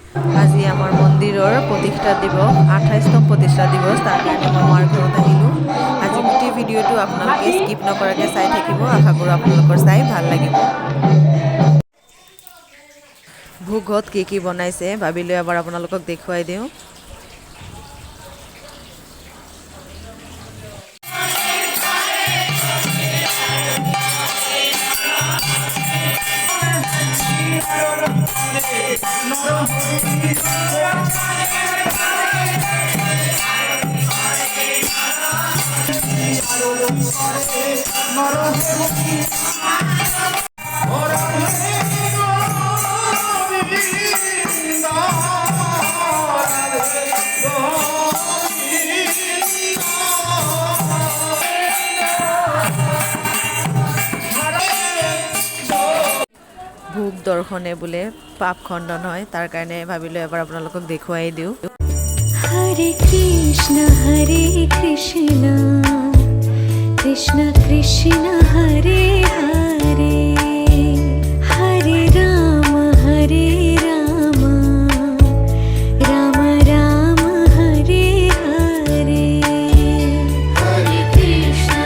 আজি আমাৰ মন্দিৰৰ প্ৰতিষ্ঠা দিৱস 28তম প্ৰতিষ্ঠা দিৱস তাৰ কাৰণে মই মাৰ ঘৰত আহিলোঁ। আজি গোটেই ভিডিঅ'টো আপোনালোকে স্কিপ নকৰাকৈ চাই থাকিব। আশা কৰোঁ আপোনালোকৰ চাই ভাল লাগিব। ভোগত কি বনাইছে ভাবিলৈ এবাৰ আপোনালোকক দেখুৱাই দিওঁ। ভোগ দৰ্শনে বোলে পাপ খণ্ডন হয়, তাৰ কাৰণে ভাবিলোঁ এবাৰ আপোনালোকক দেখুৱাই দিওঁ। হৰে কৃষ্ণ কৃষ্ণ কৃষ্ণ হৰে হৰে হৰে ৰাম ৰাম ৰাম হৰে হৰে হৰে কৃষ্ণ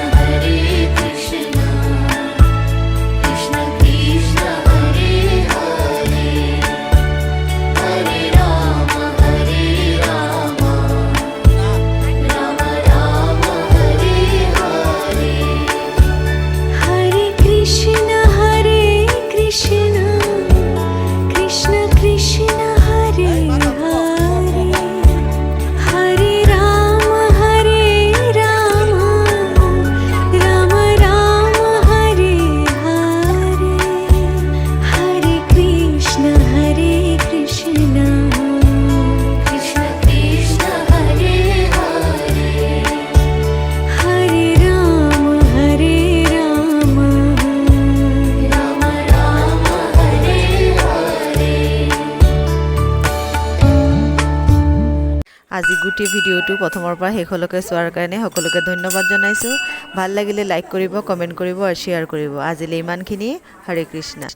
কৃষ্ণ কৃষ্ণ হৰে হৰে হৰে রাম রাম রাম হরে হরে হরে কৃষ্ণ কৃষ্ণ কৃষ্ণ হরে হরে হরে রাম রাম রাম হরে হরে হরে কৃষ্ণ কৃষ্ণ কৃষ্ণ কৃষ্ণ হরে হরে হরে রাম রাম রাম হরে হরে। আজি গোটেই ভিডিঅ'টো প্ৰথমৰ পৰা শেষলৈকে চোৱাৰ কাৰণে সকলোকে ধন্যবাদ জনাইছোঁ। ভাল লাগিলে লাইক কৰিব, কমেণ্ট কৰিব আৰু শ্বেয়াৰ কৰিব। আজিলৈ ইমানখিনি। হৰে কৃষ্ণ।